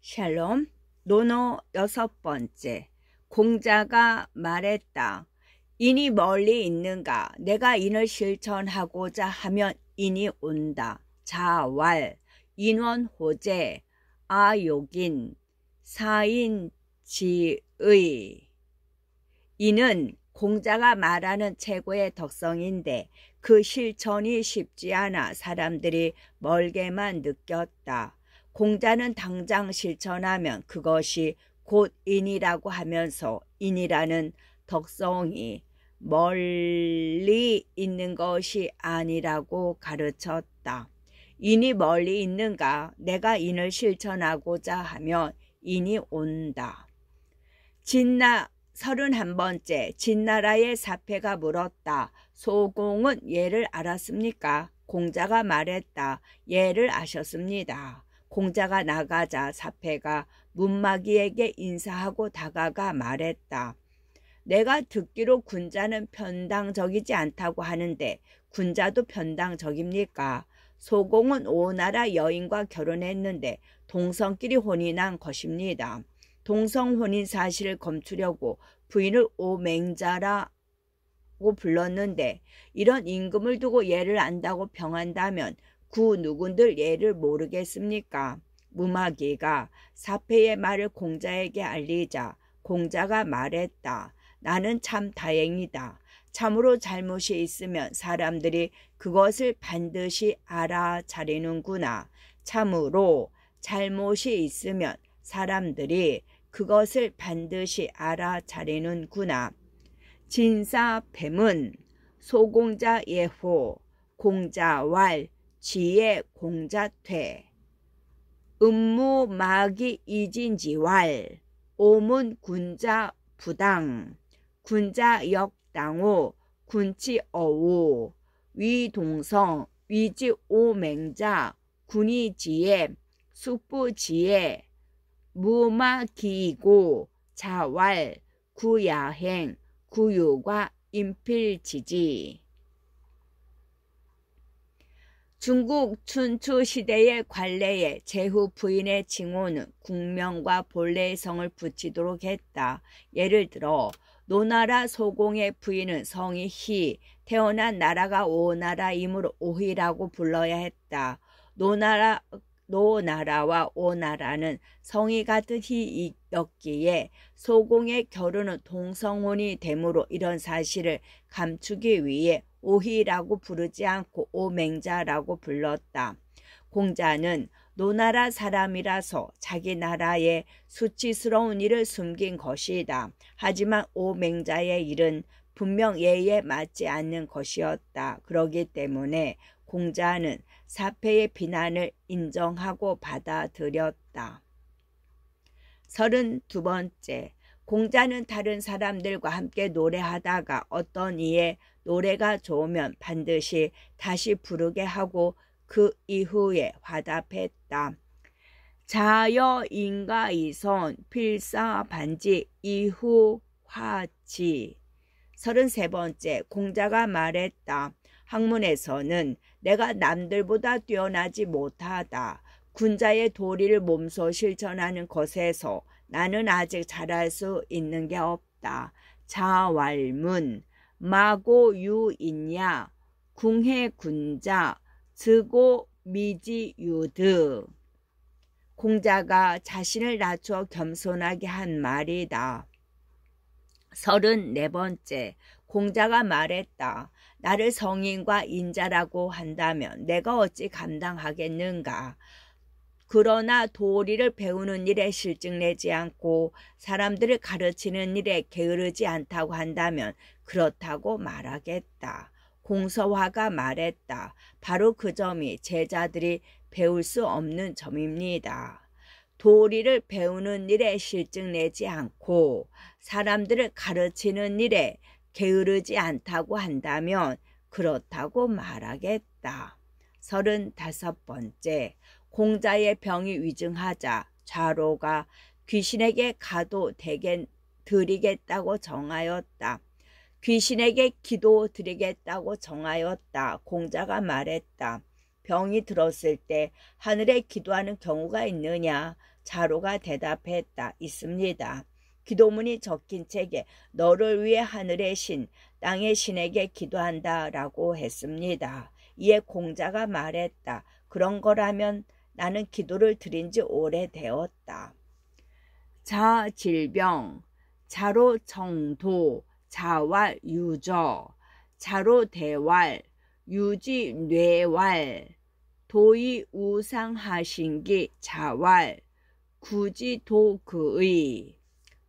샬롬. 논어 6번째. 공자가 말했다. 인이 멀리 있는가? 내가 인을 실천하고자 하면 인이 온다. 자왈, 인원호재, 아욕인, 사인지의. 이는 공자가 말하는 최고의 덕성인데 그 실천이 쉽지 않아 사람들이 멀게만 느꼈다. 공자는 당장 실천하면 그것이 곧 인이라고 하면서 인이라는 덕성이 멀리 있는 것이 아니라고 가르쳤다. 인이 멀리 있는가? 내가 인을 실천하고자 하면 인이 온다. 31번째. 진나라의 사패가 물었다. 소공은 예를 알았습니까? 공자가 말했다. 예를 아셨습니다. 공자가 나가자 사패가 문마기에게 인사하고 다가가 말했다. 내가 듣기로 군자는 편당적이지 않다고 하는데 군자도 편당적입니까? 소공은 오나라 여인과 결혼했는데 동성끼리 혼이 난 것입니다. 동성혼인 사실을 검추려고 부인을 오맹자라고 불렀는데 이런 임금을 두고 예를 안다고 평한다면 그 누군들 예를 모르겠습니까? 무마기가 사패의 말을 공자에게 알리자 공자가 말했다. 나는 참 다행이다. 참으로 잘못이 있으면 사람들이 그것을 반드시 알아차리는구나. 참으로 잘못이 있으면 사람들이 그것을 반드시 알아차리는구나. 진사뱀은 소공자 예호, 공자왈, 지혜 공자퇴, 음무마기 이진지왈, 오문 군자 부당, 군자 역당호, 군치 어우, 위동성, 위지 오맹자, 군이지혜, 숙부지혜, 무마기고, 자왈, 구야행, 구유과 인필지지. 중국 춘추 시대의 관례에 제후 부인의 칭호는 국명과 본래의 성을 붙이도록 했다. 예를 들어 노나라 소공의 부인은 성이 희, 태어난 나라가 오나라이므로 오희라고 불러야 했다. 노나라와 오나라는 성이 같은 희였기에 소공의 결혼은 동성혼이 되므로 이런 사실을 감추기 위해 오희라고 부르지 않고 오맹자라고 불렀다. 공자는 노나라 사람이라서 자기 나라의 수치스러운 일을 숨긴 것이다. 하지만 오맹자의 일은 분명 예에 맞지 않는 것이었다. 그러기 때문에 공자는 사패의 비난을 인정하고 받아들였다. 32번째. 공자는 다른 사람들과 함께 노래하다가 어떤 이의 노래가 좋으면 반드시 다시 부르게 하고 그 이후에 화답했다. 자여인가이선 필사반지 이후화지. 33번째. 공자가 말했다. 학문에서는 내가 남들보다 뛰어나지 못하다. 군자의 도리를 몸소 실천하는 것에서 나는 아직 잘할 수 있는 게 없다. 자왈문 마고유인야 궁해군자 즈고 미지유드. 공자가 자신을 낮춰 겸손하게 한 말이다. 34번째. 공자가 말했다. 나를 성인과 인자라고 한다면 내가 어찌 감당하겠는가. 그러나 도리를 배우는 일에 실증내지 않고 사람들을 가르치는 일에 게으르지 않다고 한다면 그렇다고 말하겠다. 공서화가 말했다. 바로 그 점이 제자들이 배울 수 없는 점입니다. 도리를 배우는 일에 실증내지 않고 사람들을 가르치는 일에 게으르지 않다고 한다면 그렇다고 말하겠다. 35번째. 공자의 병이 위중하자 좌로가 귀신에게 가도 드리겠다고 정하였다. 귀신에게 기도 드리겠다고 정하였다. 공자가 말했다. 병이 들었을 때 하늘에 기도하는 경우가 있느냐? 자로가 대답했다. 있습니다. 기도문이 적힌 책에 너를 위해 하늘의 신, 땅의 신에게 기도한다 라고 했습니다. 이에 공자가 말했다. 그런 거라면 나는 기도를 드린 지 오래되었다. 자 질병, 자로 정도, 자활 유저, 자로 대활, 유지 뇌활, 도의 우상하신기 자활, 구지도 그의.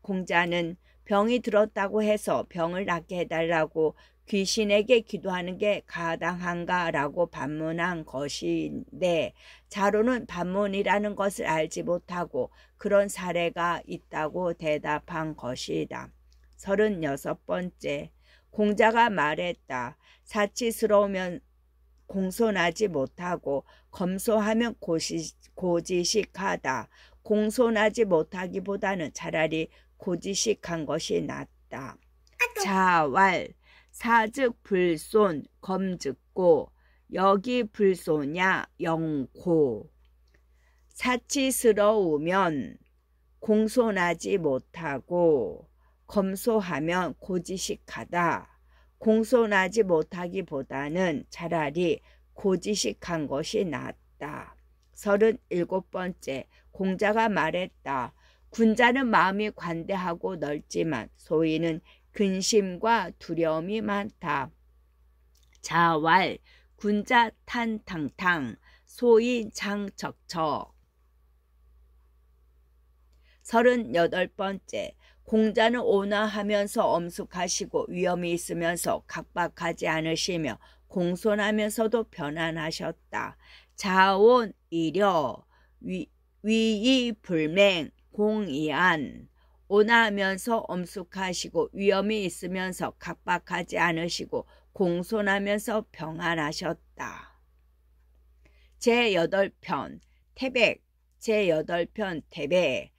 공자는 병이 들었다고 해서 병을 낫게 해달라고 귀신에게 기도하는 게 가당한가라고 반문한 것인데, 자로는 반문이라는 것을 알지 못하고 그런 사례가 있다고 대답한 것이다. 36번째, 공자가 말했다. 사치스러우면 공손하지 못하고 검소하면 고지식하다. 공손하지 못하기보다는 차라리 고지식한 것이 낫다. 자활, 사즉 불손, 검즉고, 여기 불손야 영고. 사치스러우면 공손하지 못하고 검소하면 고지식하다. 공손하지 못하기보다는 차라리 고지식한 것이 낫다. 37번째, 공자가 말했다. 군자는 마음이 관대하고 넓지만 소인은 근심과 두려움이 많다. 자활, 군자 탄탕탕, 소인 장척척. 38번째, 공자는 온화하면서 엄숙하시고 위엄이 있으면서 각박하지 않으시며 공손하면서도 편안하셨다. 자온 이려, 위이 불맹, 공이안. 온화하면서 엄숙하시고 위엄이 있으면서 각박하지 않으시고 공손하면서 평안하셨다. 제8편 태백, 제8편 태백.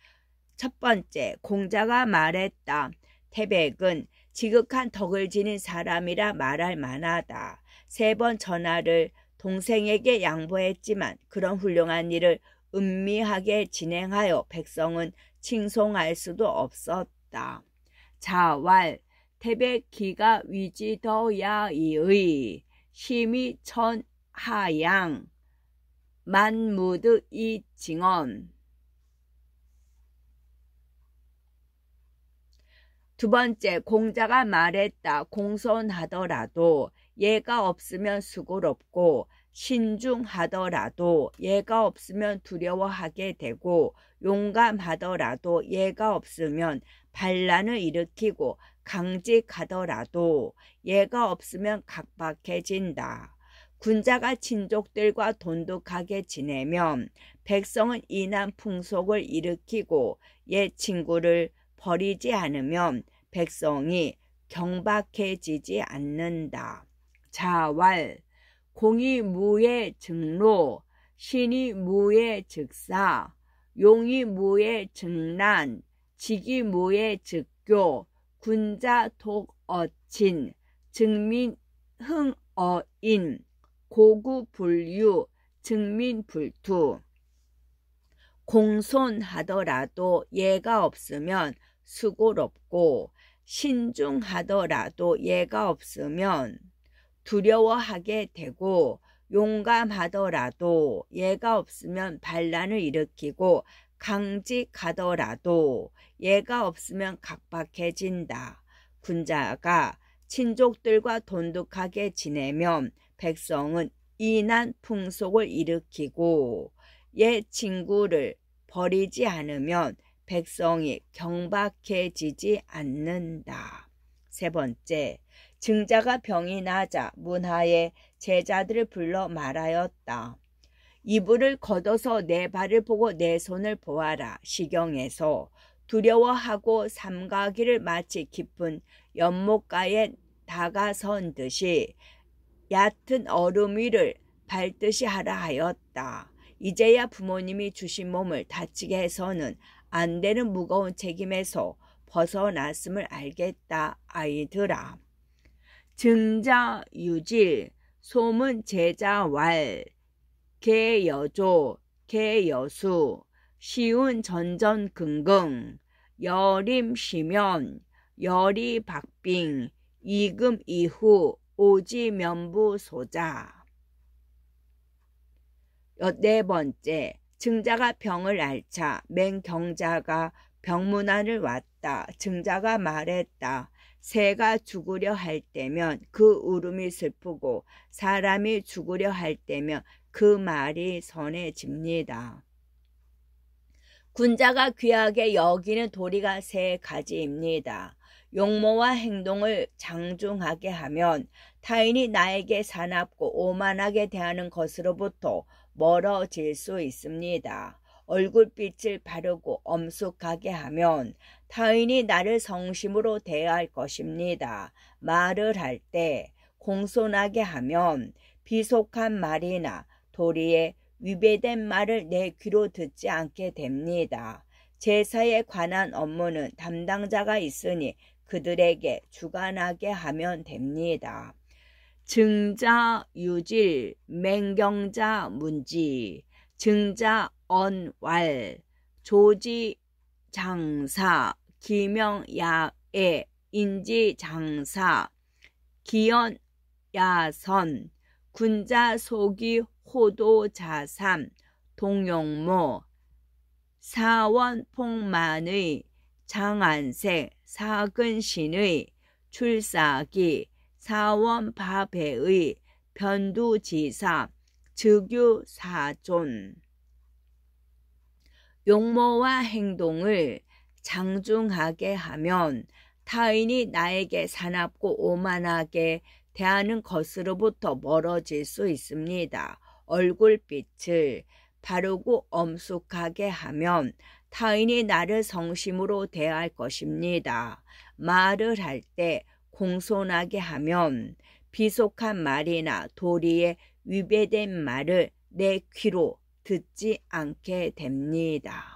첫 번째, 공자가 말했다. 태백은 지극한 덕을 지닌 사람이라 말할 만하다. 3번 전하를 동생에게 양보했지만 그런 훌륭한 일을 은미하게 진행하여 백성은 칭송할 수도 없었다. 자활, 태백기가 위지더야이의 힘이 천하양 만무드 이징언. 두 번째, 공자가 말했다. 공손하더라도 예가 없으면 수고롭고 신중하더라도 예가 없으면 두려워하게 되고 용감하더라도 예가 없으면 반란을 일으키고 강직하더라도 예가 없으면 각박해진다. 군자가 친족들과 돈독하게 지내면 백성은 인한 풍속을 일으키고 옛 친구를 버리지 않으면 백성이 경박해지지 않는다. 자활, 공이 무의 증로, 신이 무의 즉사, 용이 무의 증난, 직이 무의 즉교, 군자 독어친, 증민 흥어인, 고구불유, 증민불투. 공손하더라도 예가 없으면 수고롭고 신중하더라도 예가 없으면 두려워하게 되고 용감하더라도 예가 없으면 반란을 일으키고 강직하더라도 예가 없으면 각박해진다. 군자가 친족들과 돈독하게 지내면 백성은 인한 풍속을 일으키고 옛 친구를 버리지 않으면 백성이 경박해지지 않는다. 3번째, 증자가 병이 나자 문하에 제자들을 불러 말하였다. 이불을 걷어서 내 발을 보고 내 손을 보아라. 시경에서 두려워하고 삼가기를 마치 깊은 연못가에 다가선 듯이 얕은 얼음 위를 밟듯이 하라 하였다. 이제야 부모님이 주신 몸을 다치게 해서는 안 되는 무거운 책임에서 벗어났음을 알겠다 아이들아. 증자 유질, 소문 제자왈, 개여조, 개여수, 시운 전전긍긍, 여림시면, 여리박빙, 이금이후, 오지면부소자. 네 번째, 증자가 병을 앓자 맹경자가 병문안을 왔다. 증자가 말했다. 새가 죽으려 할 때면 그 울음이 슬프고 사람이 죽으려 할 때면 그 말이 선해집니다. 군자가 귀하게 여기는 도리가 세 가지입니다. 용모와 행동을 장중하게 하면 타인이 나에게 사납고 오만하게 대하는 것으로부터 멀어질 수 있습니다. 얼굴빛을 바르고 엄숙하게 하면 타인이 나를 성심으로 대할 것입니다. 말을 할 때 공손하게 하면 비속한 말이나 도리에 위배된 말을 내 귀로 듣지 않게 됩니다. 제사에 관한 업무는 담당자가 있으니 그들에게 주관하게 하면 됩니다. 증자 유질, 맹경자 문지, 증자 언왈, 조지 장사, 기명야애, 인지 장사, 기연 야선, 군자 소기 호도 자삼, 동용모, 사원폭만의 장안색, 사근신의 출사기, 사원파배의 변두지사, 즉유사존. 용모와 행동을 장중하게 하면 타인이 나에게 사납고 오만하게 대하는 것으로부터 멀어질 수 있습니다. 얼굴빛을 바르고 엄숙하게 하면 타인이 나를 성심으로 대할 것입니다. 말을 할 때 공손하게 하면 비속한 말이나 도리에 위배된 말을 내 귀로 듣지 않게 됩니다.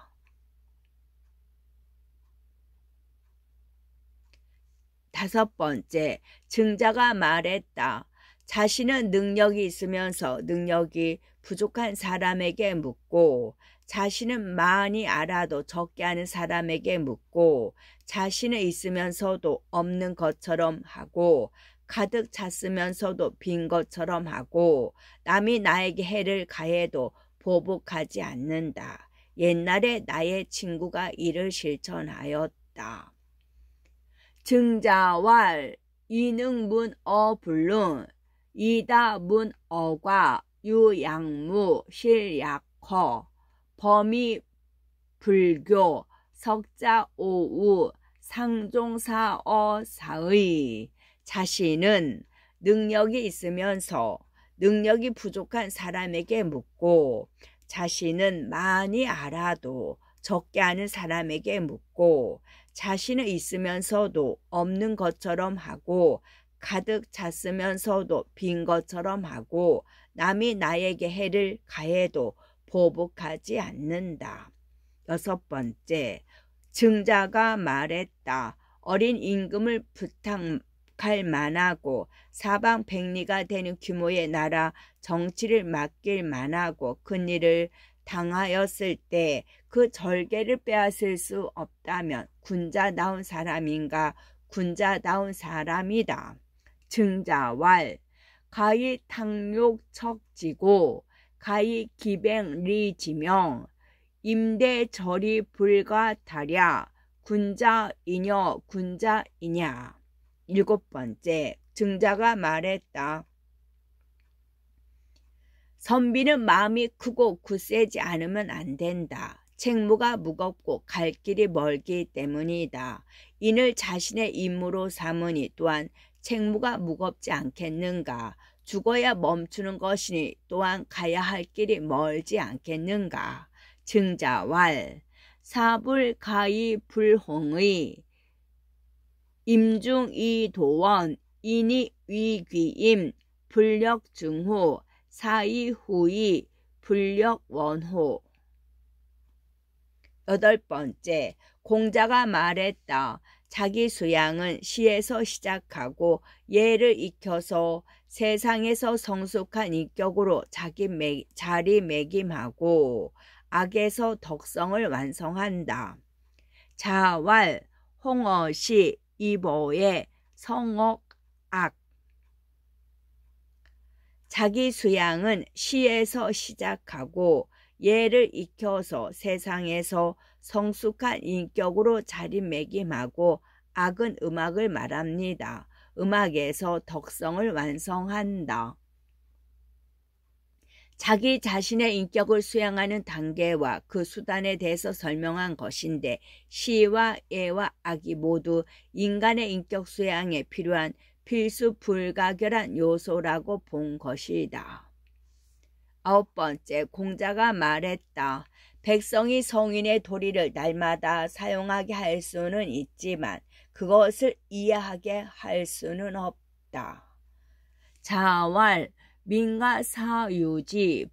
다섯 번째, 증자가 말했다. 자신은 능력이 있으면서 능력이 부족한 사람에게 묻고 자신은 많이 알아도 적게 아는 사람에게 묻고 자신은 있으면서도 없는 것처럼 하고 가득 찼으면서도 빈 것처럼 하고 남이 나에게 해를 가해도 보복하지 않는다. 옛날에 나의 친구가 이를 실천하였다. 증자왈 이능문어불능 이다문어과 유양무 실약허 범위불교 석자오우 상종사어사의. 자신은 능력이 있으면서 능력이 부족한 사람에게 묻고 자신은 많이 알아도 적게 아는 사람에게 묻고 자신은 있으면서도 없는 것처럼 하고 가득 찼으면서도 빈 것처럼 하고 남이 나에게 해를 가해도 보복하지 않는다. 여섯 번째, 증자가 말했다. 어린 임금을 부탁할 만하고 사방백리가 되는 규모의 나라 정치를 맡길 만하고 큰일을 당하였을 때 그 절개를 빼앗을 수 없다면 군자다운 사람인가? 군자다운 사람이다. 증자왈 가히 탕욕척지고 가히 기뱅리지명 임대절이 불가타랴 군자이녀 군자이냐. 일곱 번째, 증자가 말했다. 선비는 마음이 크고 굳세지 않으면 안 된다. 책무가 무겁고 갈 길이 멀기 때문이다. 이를 자신의 임무로 삼으니 또한 책무가 무겁지 않겠는가. 죽어야 멈추는 것이니 또한 가야 할 길이 멀지 않겠는가. 증자왈 사불가히 불홍의 임중이도원 인이 위귀임 불력증후 사이후이 불력원호. 8번째, 공자가 말했다. 자기 수양은 시에서 시작하고 예를 익혀서 세상에서 성숙한 인격으로 자리매김하고 악에서 덕성을 완성한다. 자왈, 홍어시, 이보의 성옥, 악. 자기 수양은 시에서 시작하고 예를 익혀서 세상에서 성숙한 인격으로 자리매김하고 악은 음악을 말합니다. 음악에서 덕성을 완성한다. 자기 자신의 인격을 수양하는 단계와 그 수단에 대해서 설명한 것인데 시와 예와 악이 모두 인간의 인격 수양에 필요한 필수 불가결한 요소라고 본 것이다. 9번째, 공자가 말했다. 백성이 성인의 도리를 날마다 사용하게 할 수는 있지만 그것을 이해하게 할 수는 없다. 자왈, 민가사유지,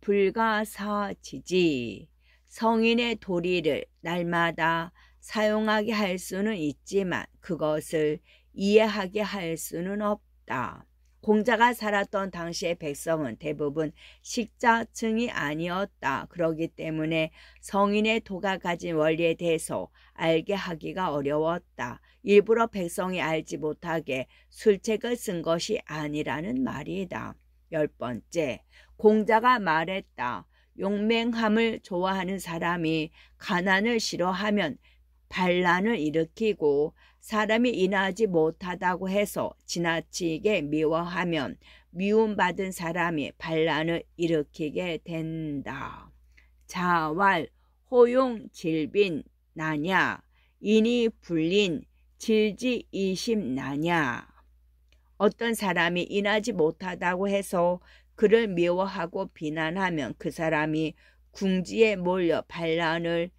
불가사지지. 성인의 도리를 날마다 사용하게 할 수는 있지만 그것을 이해하게 할 수는 없다. 공자가 살았던 당시의 백성은 대부분 식자층이 아니었다. 그렇기 때문에 성인의 도가 가진 원리에 대해서 알게 하기가 어려웠다. 일부러 백성이 알지 못하게 술책을 쓴 것이 아니라는 말이다. 10번째, 공자가 말했다. 용맹함을 좋아하는 사람이 가난을 싫어하면 반란을 일으키고 사람이 인하지 못하다고 해서 지나치게 미워하면 미움받은 사람이 반란을 일으키게 된다. 자왈, 호용 질빈 나냐, 인이 불린 질지 이심 나냐. 어떤 사람이 인하지 못하다고 해서 그를 미워하고 비난하면 그 사람이 궁지에 몰려 반란을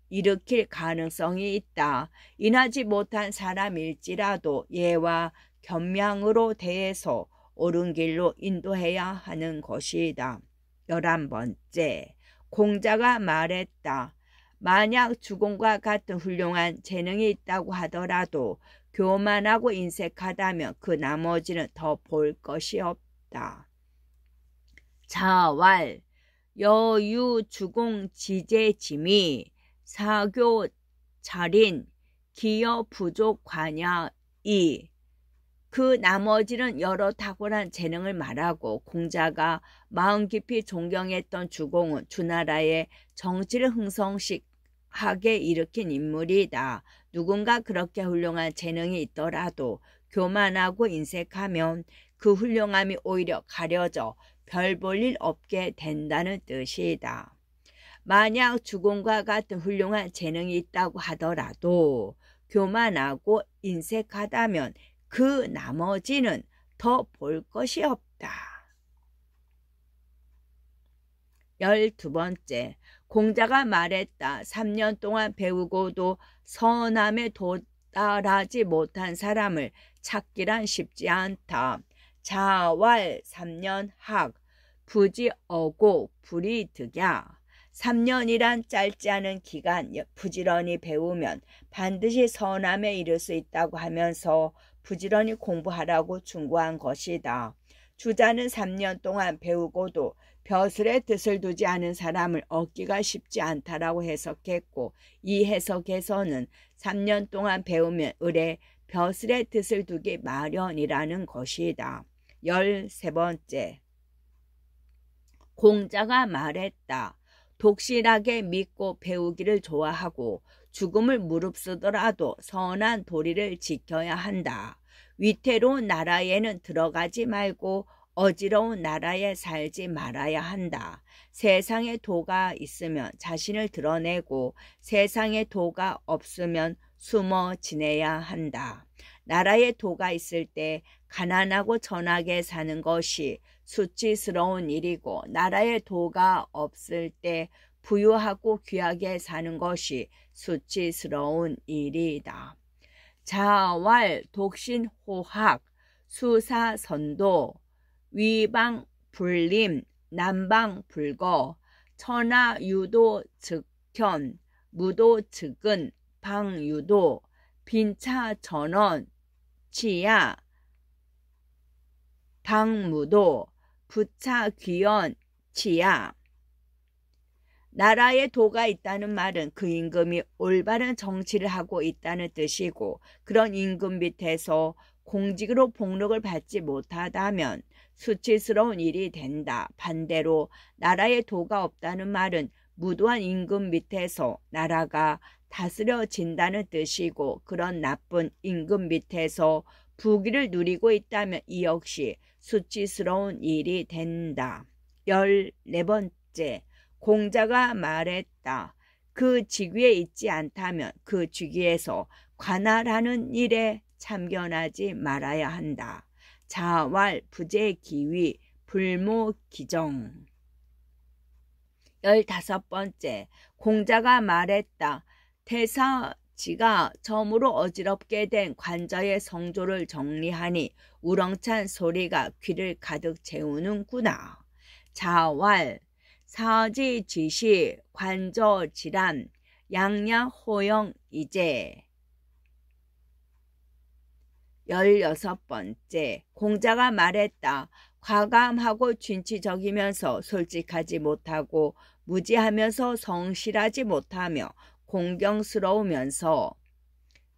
일으킬 가능성이 있다. 인하지 못한 사람일지라도 예와 겸양으로 대해서 옳은 길로 인도해야 하는 것이다. 11번째, 공자가 말했다. 만약 주공과 같은 훌륭한 재능이 있다고 하더라도 교만하고 인색하다면 그 나머지는 더 볼 것이 없다. 자왈, 여유 주공 지제짐이 사교 차린 기여 부족 관야이. 그 나머지는 여러 탁월한 재능을 말하고 공자가 마음 깊이 존경했던 주공은 주나라의 정치를 흥성하게 일으킨 인물이다. 누군가 그렇게 훌륭한 재능이 있더라도 교만하고 인색하면 그 훌륭함이 오히려 가려져 별 볼 일 없게 된다는 뜻이다. 만약 주공과 같은 훌륭한 재능이 있다고 하더라도 교만하고 인색하다면 그 나머지는 더 볼 것이 없다. 12번째, 공자가 말했다. 3년 동안 배우고도 선함에 도달하지 못한 사람을 찾기란 쉽지 않다. 자왈 3년 학, 부지어고 불이득야. 3년이란 짧지 않은 기간 부지런히 배우면 반드시 선함에 이를 수 있다고 하면서 부지런히 공부하라고 충고한 것이다. 주자는 3년 동안 배우고도 벼슬의 뜻을 두지 않은 사람을 얻기가 쉽지 않다라고 해석했고 이 해석에서는 3년 동안 배우면 을에 벼슬의 뜻을 두기 마련이라는 것이다. 13번째, 공자가 말했다. 독실하게 믿고 배우기를 좋아하고 죽음을 무릅쓰더라도 선한 도리를 지켜야 한다. 위태로운 나라에는 들어가지 말고 어지러운 나라에 살지 말아야 한다. 세상에 도가 있으면 자신을 드러내고 세상에 도가 없으면 숨어 지내야 한다. 나라에 도가 있을 때 가난하고 천하게 사는 것이 수치스러운 일이고 나라에 도가 없을 때 부유하고 귀하게 사는 것이 수치스러운 일이다. 자왈 독신호학 수사선도 위방불림 남방불거 천하유도즉현 무도 측은 방유도 빈차 전원 치야 방무도 부차 귀원 치야. 나라에 도가 있다는 말은 그 임금이 올바른 정치를 하고 있다는 뜻이고, 그런 임금 밑에서 공직으로 복록을 받지 못하다면 수치스러운 일이 된다. 반대로 나라에 도가 없다는 말은 무도한 임금 밑에서 나라가 다스려진다는 뜻이고, 그런 나쁜 임금 밑에서 부귀를 누리고 있다면 이 역시 수치스러운 일이 된다. 14번째, 공자가 말했다. 그 직위에 있지 않다면 그 직위에서 관할하는 일에 참견하지 말아야 한다. 자왈 부재기위 불모기정. 15번째, 공자가 말했다. 태사지가 처음으로 어지럽게 된 관저의 성조를 정리하니 우렁찬 소리가 귀를 가득 채우는구나. 자왈 사지지시 관저질환 양양호영이제. 16번째, 공자가 말했다. 과감하고 진취적이면서 솔직하지 못하고 무지하면서 성실하지 못하며 공경스러우면서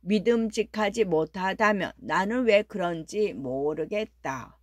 믿음직하지 못하다면 나는 왜 그런지 모르겠다.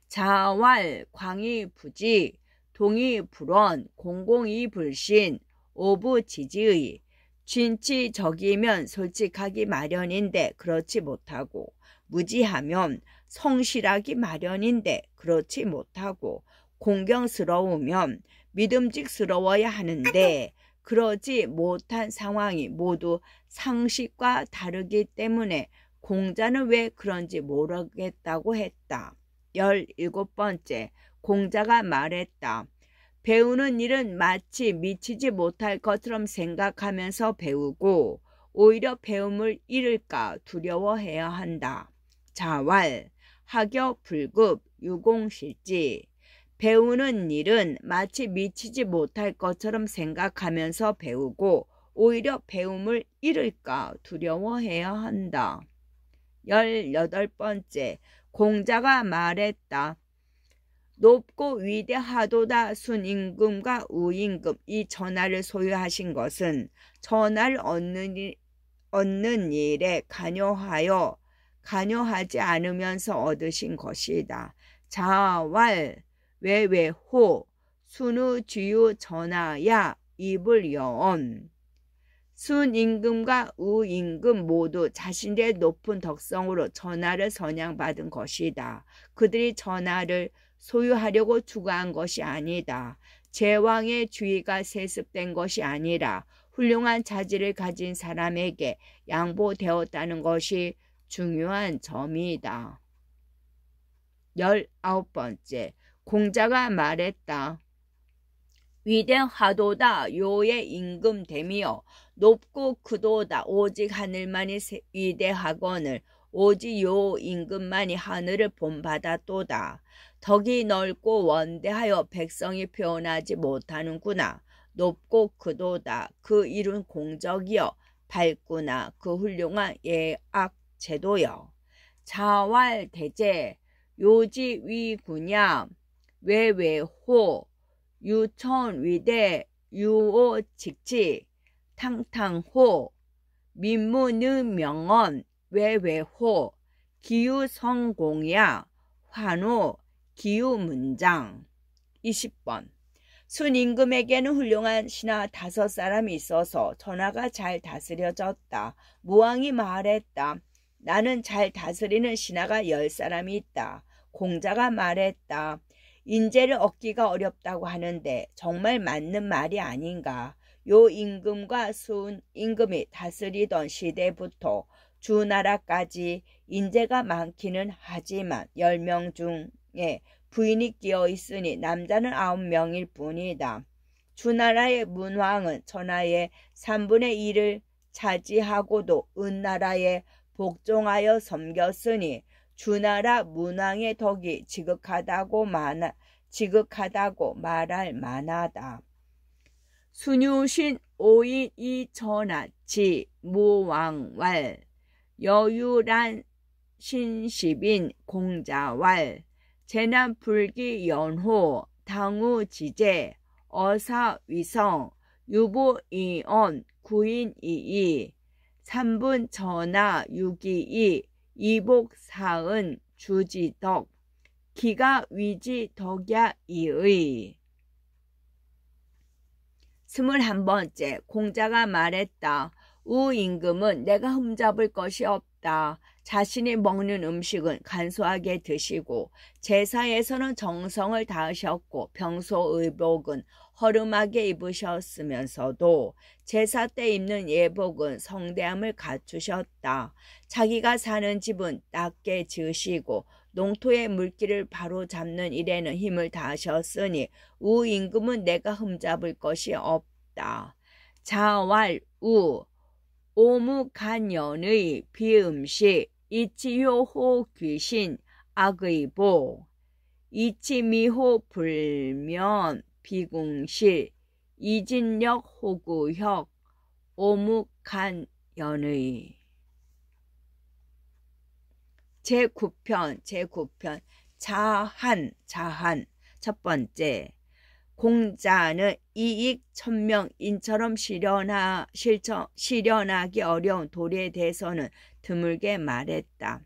자왈 광이부지 동이불원 공공이불신 오부지지의. 진취적이면 솔직하기 마련인데 그렇지 못하고, 무지하면 성실하기 마련인데 그렇지 못하고, 공경스러우면 믿음직스러워야 하는데 그러지 못한 상황이 모두 상식과 다르기 때문에 공자는 왜 그런지 모르겠다고 했다. 17번째, 공자가 말했다. 배우는 일은 마치 미치지 못할 것처럼 생각하면서 배우고 오히려 배움을 잃을까 두려워해야 한다. 자왈 하교불급 유공실지. 배우는 일은 마치 미치지 못할 것처럼 생각하면서 배우고 오히려 배움을 잃을까 두려워해야 한다. 18번째, 공자가 말했다. 높고 위대하도다 순임금과 우임금. 이 전하를 소유하신 것은 전하를 얻는 일에 관여하지 않으면서 얻으신 것이다. 자왈 외외호 순우주유 전하야 이불여언. 순임금과 우임금 모두 자신들의 높은 덕성으로 전하를 선양받은 것이다. 그들이 전하를 소유하려고 추구한 것이 아니다. 제왕의 주의가 세습된 것이 아니라 훌륭한 자질을 가진 사람에게 양보되었다는 것이 중요한 점이다. 19번째, 공자가 말했다. 위대하도다 요의 임금됨이여 높고 크도다 오직 하늘만이 위대하거늘 오직 요 임금만이 하늘을 본받았도다. 덕이 넓고 원대하여 백성이 표현하지 못하는구나. 높고 크도다 그 이룬 공적이여 밝구나 그 훌륭한 예악 제도여. 자왈대제 요지위구냐 외외호 유천위대 유오직지 탕탕호 민무능명언 외외호 기유성공야 환호 기유문장. 20번, 순임금에게는 훌륭한 신하 5사람이 있어서 전하가 잘 다스려졌다. 무왕이 말했다. 나는 잘 다스리는 신하가 10사람이 있다. 공자가 말했다. 인재를 얻기가 어렵다고 하는데 정말 맞는 말이 아닌가. 요 임금과 순임금이 다스리던 시대부터 주나라까지 인재가 많기는 하지만 10명 중에 부인이 끼어 있으니 남자는 9명일 뿐이다. 주나라의 문왕은 전하의 3분의 1을 차지하고도 은나라에 복종하여 섬겼으니 주나라 문왕의 덕이 지극하다고 말할 만하다. 순유신 오인 이천하치 무왕왈 여유란 신십인 공자왈 재난불기 연호 당우지제 어사위성 유보이언 구인이이 삼분전하 유기이 이복사은 주지덕 기가위지덕야이의 21번째 공자가 말했다. 우임금은 내가 흠잡을 것이 없다. 자신이 먹는 음식은 간소하게 드시고 제사에서는 정성을 다하셨고 평소 의복은 허름하게 입으셨으면서도 제사 때 입는 예복은 성대함을 갖추셨다. 자기가 사는 집은 낮게 지으시고 농토의 물기를 바로잡는 일에는 힘을 다하셨으니 우임금은 내가 흠잡을 것이 없다. 자왈 우 오무간연의 비음식 이치효호 귀신 악의보 이치미호 불면 비궁실 이진력 호구혁 오무간연의 제9편 자한 첫 번째 공자는 이익 천명인처럼 실현하기 어려운 도리에 대해서는 드물게 말했다.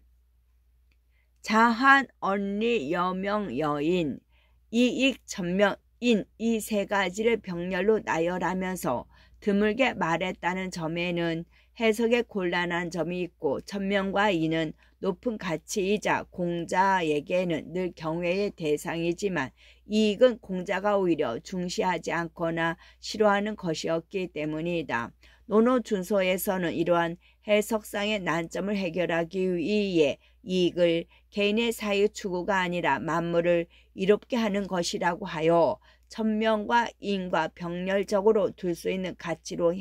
자한 언리 여명 여인 이익 천명인 이 세 가지를 병렬로 나열하면서 드물게 말했다는 점에는 해석에 곤란한 점이 있고 천명과 인은 높은 가치이자 공자에게는 늘 경외의 대상이지만 이익은 공자가 오히려 중시하지 않거나 싫어하는 것이었기 때문이다. 논어준서에서는 이러한 해석상의 난점을 해결하기 위해 이익을 개인의 사유 추구가 아니라 만물을 이롭게 하는 것이라고 하여 천명과 인과 병렬적으로 둘 수 있는 가치로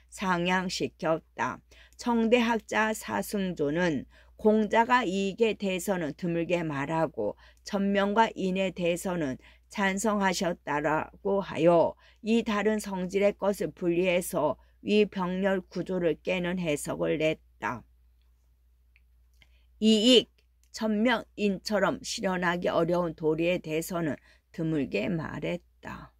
상향시켰다. 청대학자 사승조는 공자가 이익에 대해서는 드물게 말하고 천명과 인에 대해서는 찬성하셨다라고 하여 이 다른 성질의 것을 분리해서 위 병렬 구조를 깨는 해석을 냈다. 이익, 천명, 인처럼 실현하기 어려운 도리에 대해서는 드물게 말했다.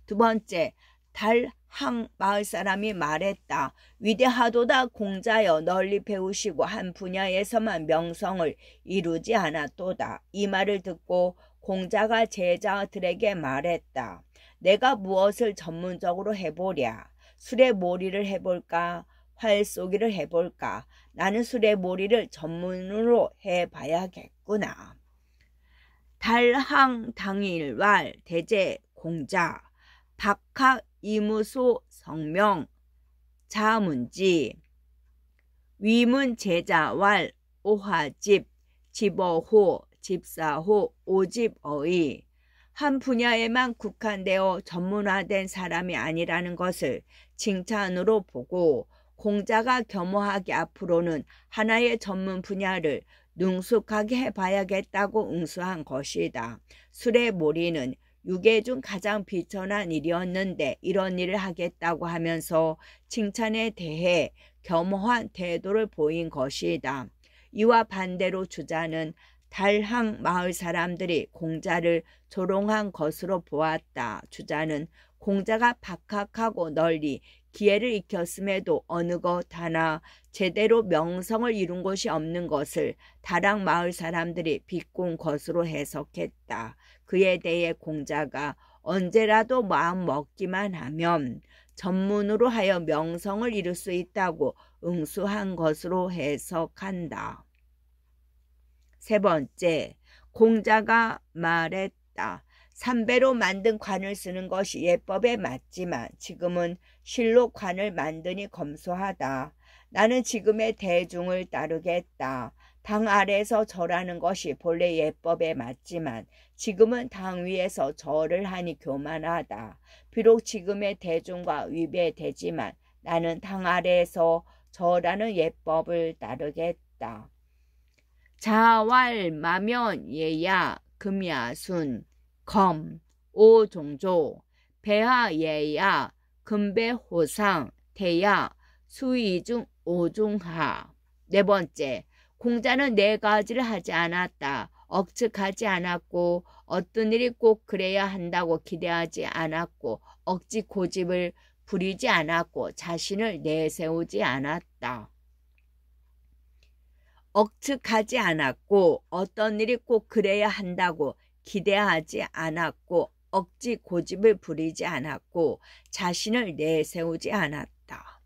두 번째, 달항 마을 사람이 말했다. 위대하도다 공자여 널리 배우시고 한 분야에서만 명성을 이루지 않았도다. 이 말을 듣고 공자가 제자들에게 말했다. 내가 무엇을 전문적으로 해보랴. 수레몰이를 해볼까? 활쏘기를 해볼까? 나는 수레몰이를 전문으로 해봐야겠구나. 달항 당일왈 대제 공자 박학 이무소 성명 자문지 위문 제자왈 오화집 집어호 집사호 오집어의 한 분야에만 국한되어 전문화된 사람이 아니라는 것을 칭찬으로 보고 공자가 겸허하게 앞으로는 하나의 전문 분야를 능숙하게 해봐야겠다고 응수한 것이다. 수레몰이는 유계 중 가장 비천한 일이었는데 이런 일을 하겠다고 하면서 칭찬에 대해 겸허한 태도를 보인 것이다. 이와 반대로 주자는 달항 마을 사람들이 공자를 조롱한 것으로 보았다. 주자는 공자가 박학하고 널리 기회를 익혔음에도 어느 것 하나 제대로 명성을 이룬 곳이 없는 것을 달항 마을 사람들이 비꼰 것으로 해석했다. 그에 대해 공자가 언제라도 마음 먹기만 하면 전문으로 하여 명성을 이룰 수 있다고 응수한 것으로 해석한다. 세 번째, 공자가 말했다. 삼배로 만든 관을 쓰는 것이 예법에 맞지만 지금은 실로 관을 만드니 검소하다. 나는 지금의 대중을 따르겠다. 당 아래에서 절하는 것이 본래 예법에 맞지만 지금은 당 위에서 절을 하니 교만하다. 비록 지금의 대중과 위배되지만 나는 당 아래에서 절하는 예법을 따르겠다. 자왈 마면 예야 금야순 검 오종조 배하 예야 금배호상, 태야, 수이중, 오중하. 네 번째, 공자는 네 가지를 하지 않았다. 억측하지 않았고 어떤 일이 꼭 그래야 한다고 기대하지 않았고 억지 고집을 부리지 않았고 자신을 내세우지 않았다. 억측하지 않았고 어떤 일이 꼭 그래야 한다고 기대하지 않았고 억지 고집을 부리지 않았고 자신을 내세우지 않았다.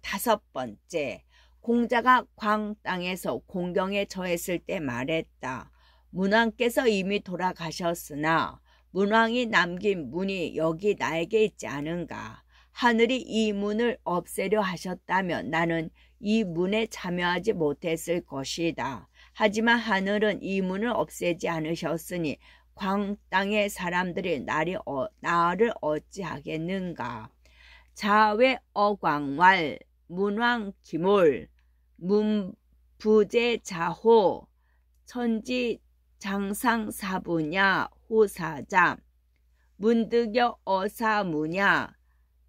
다섯 번째, 공자가 광 땅에서 공경에 처했을 때 말했다. 문왕께서 이미 돌아가셨으나 문왕이 남긴 문이 여기 나에게 있지 않은가. 하늘이 이 문을 없애려 하셨다면 나는 이 문에 참여하지 못했을 것이다. 하지만 하늘은 이 문을 없애지 않으셨으니 광 땅의 사람들이 나를 어찌하겠는가. 자외 어광왈 문왕 기몰 문부제 자호 천지 장상 사부냐 호사자 문득여 어사무냐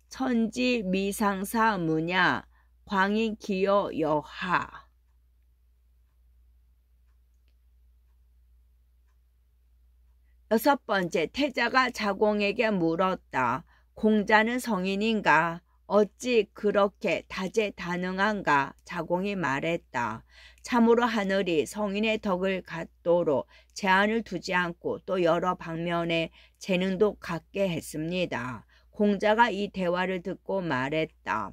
천지 미상사무냐 광인 기여 여하. 여섯 번째, 태자가 자공에게 물었다. 공자는 성인인가? 어찌 그렇게 다재다능한가? 자공이 말했다. 참으로 하늘이 성인의 덕을 갖도록 제한을 두지 않고 또 여러 방면의 재능도 갖게 했습니다. 공자가 이 대화를 듣고 말했다.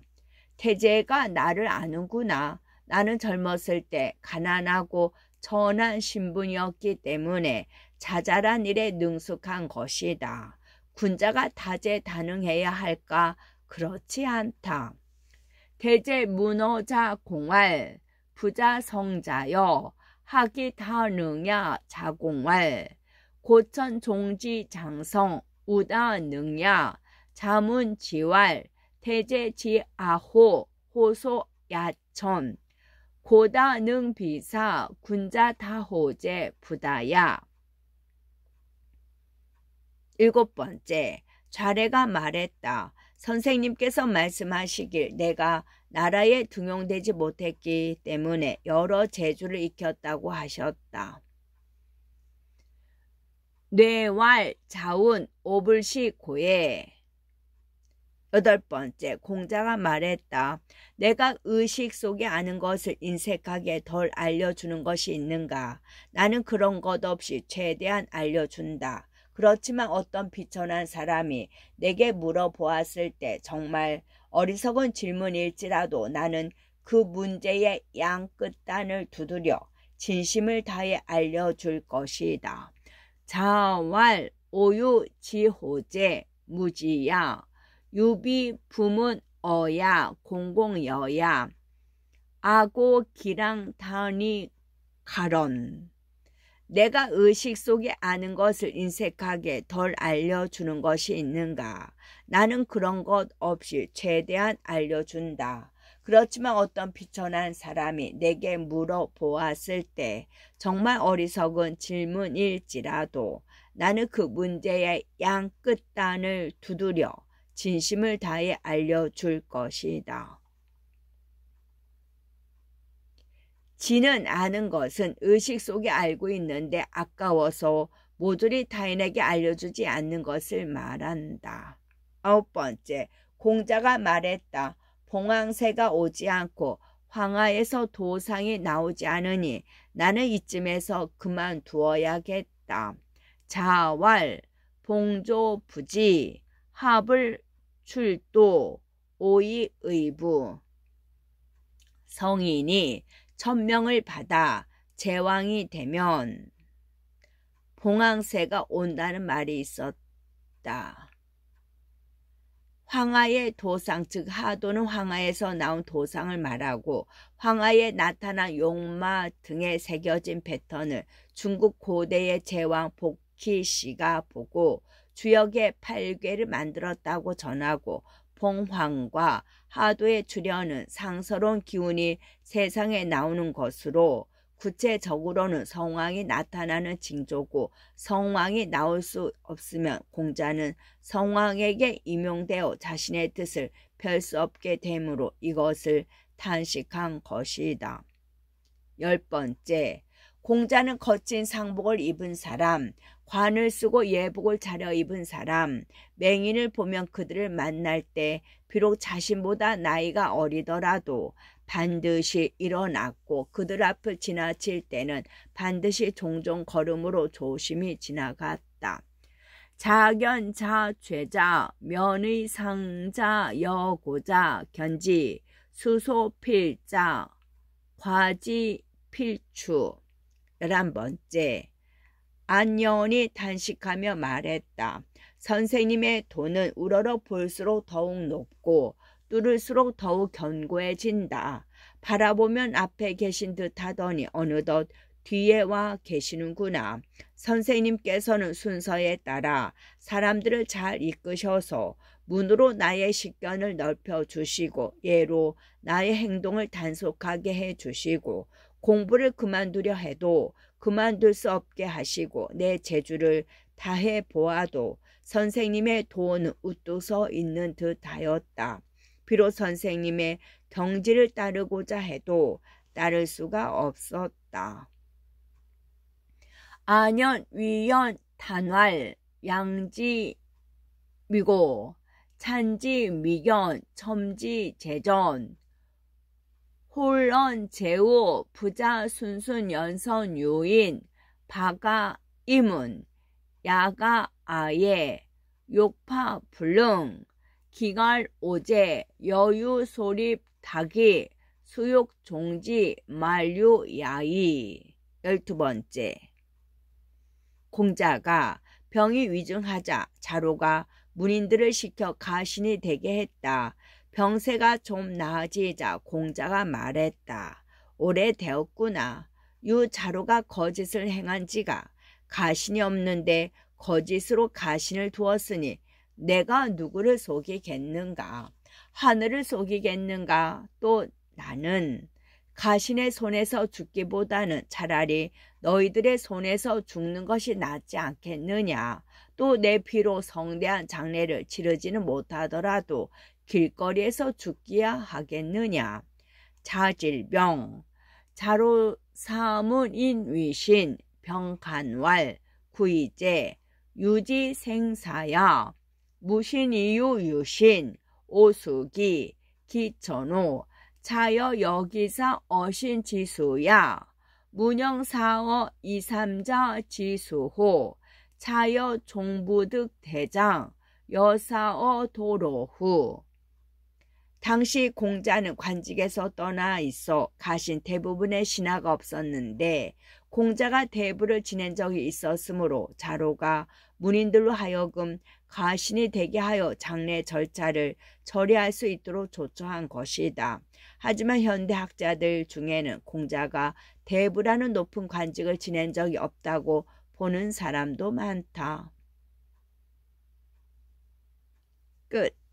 태재가 나를 아는구나. 나는 젊었을 때 가난하고 천한 신분이었기 때문에 자잘한 일에 능숙한 것이다. 군자가 다재다능해야 할까? 그렇지 않다. 대제 문어자 공활 부자 성자여 하기 다능야 자공활 고천 종지 장성 우다 능야 자문 지활 대제 지아호 호소 야천 고다 능 비사 군자 다호제 부다야. 일곱 번째, 좌래가 말했다. 선생님께서 말씀하시길 내가 나라에 등용되지 못했기 때문에 여러 재주를 익혔다고 하셨다. 뇌왈 자운 오불시 고에. 여덟 번째, 공자가 말했다. 내가 의식 속에 아는 것을 인색하게 덜 알려주는 것이 있는가? 나는 그런 것 없이 최대한 알려준다. 그렇지만 어떤 비천한 사람이 내게 물어보았을 때 정말 어리석은 질문일지라도 나는 그 문제의 양 끝단을 두드려 진심을 다해 알려줄 것이다. 자왈 오유 지호제 무지야 유비 부문 어야 공공여야 아고 기랑 다니 가런. 내가 의식 속에 아는 것을 인색하게 덜 알려주는 것이 있는가? 나는 그런 것 없이 최대한 알려준다. 그렇지만 어떤 비천한 사람이 내게 물어보았을 때 정말 어리석은 질문일지라도 나는 그 문제의 양 끝단을 두드려 진심을 다해 알려줄 것이다. 지는 아는 것은 의식 속에 알고 있는데 아까워서 모조리 타인에게 알려주지 않는 것을 말한다. 아홉 번째, 공자가 말했다. 봉황새가 오지 않고 황하에서 도상이 나오지 않으니 나는 이쯤에서 그만두어야겠다. 자왈 봉조부지 합을 출도 오이의부. 성인이 천명을 받아 제왕이 되면 봉황새가 온다는 말이 있었다. 황하의 도상, 즉 하도는 황하에서 나온 도상을 말하고 황하에 나타난 용마 등에 새겨진 패턴을 중국 고대의 제왕 복희씨가 보고 주역의 8궤를 만들었다고 전하고 봉황과 하도의 출현은 상서로운 기운이 세상에 나오는 것으로 구체적으로는 성왕이 나타나는 징조고 성왕이 나올 수 없으면 공자는 성왕에게 임용되어 자신의 뜻을 펼 수 없게 되므로 이것을 탄식한 것이다. 10번째, 공자는 거친 상복을 입은 사람, 관을 쓰고 예복을 차려입은 사람, 맹인을 보면 그들을 만날 때 비록 자신보다 나이가 어리더라도 반드시 일어났고 그들 앞을 지나칠 때는 반드시 종종 걸음으로 조심히 지나갔다. 자견, 자죄자, 면의 상자, 여고자, 견지, 수소 필자, 과지 필추. 11번째, 안녕이 단식하며 말했다. 선생님의 도는 우러러 볼수록 더욱 높고 뚫을수록 더욱 견고해진다. 바라보면 앞에 계신 듯 하더니 어느덧 뒤에 와 계시는구나. 선생님께서는 순서에 따라 사람들을 잘 이끄셔서 문으로 나의 식견을 넓혀주시고 예로 나의 행동을 단속하게 해주시고 공부를 그만두려 해도 그만둘 수 없게 하시고 내 재주를 다해 보아도 선생님의 도는 우뚝 있는 듯 하였다. 비록 선생님의 경지를 따르고자 해도 따를 수가 없었다. 안연, 위연, 단활, 양지, 미고, 찬지, 미견, 첨지, 재전, 홀언, 제우, 부자, 순순, 연선, 유인, 바가, 이문, 야가, 아예, 욕파, 불능, 기갈, 오제, 여유, 소립, 닭이, 수욕, 종지, 만류, 야이. 12번째, 공자가 병이 위중하자 자로가 문인들을 시켜 가신이 되게 했다. 병세가 좀 나아지자 공자가 말했다. 오래되었구나. 유 자로가 거짓을 행한 지가 가신이 없는데 거짓으로 가신을 두었으니 내가 누구를 속이겠는가? 하늘을 속이겠는가? 또 나는 가신의 손에서 죽기보다는 차라리 너희들의 손에서 죽는 것이 낫지 않겠느냐. 또 내 피로 성대한 장례를 치르지는 못하더라도 길거리에서 죽기야 하겠느냐. 자질병, 자로사문인 위신, 병간왈, 구이제, 유지생사야, 무신이유 유신, 오수기, 기천호, 자여 여기사 어신지수야, 문영사어 이삼자 지수호, 자여 종부득 대장, 여사어 도로후. 당시 공자는 관직에서 떠나 있어 가신 대부분의 신하가 없었는데 공자가 대부를 지낸 적이 있었으므로 자로가 문인들로 하여금 가신이 되게 하여 장례 절차를 처리할 수 있도록 조처한 것이다. 하지만 현대 학자들 중에는 공자가 대부라는 높은 관직을 지낸 적이 없다고 보는 사람도 많다. 끝.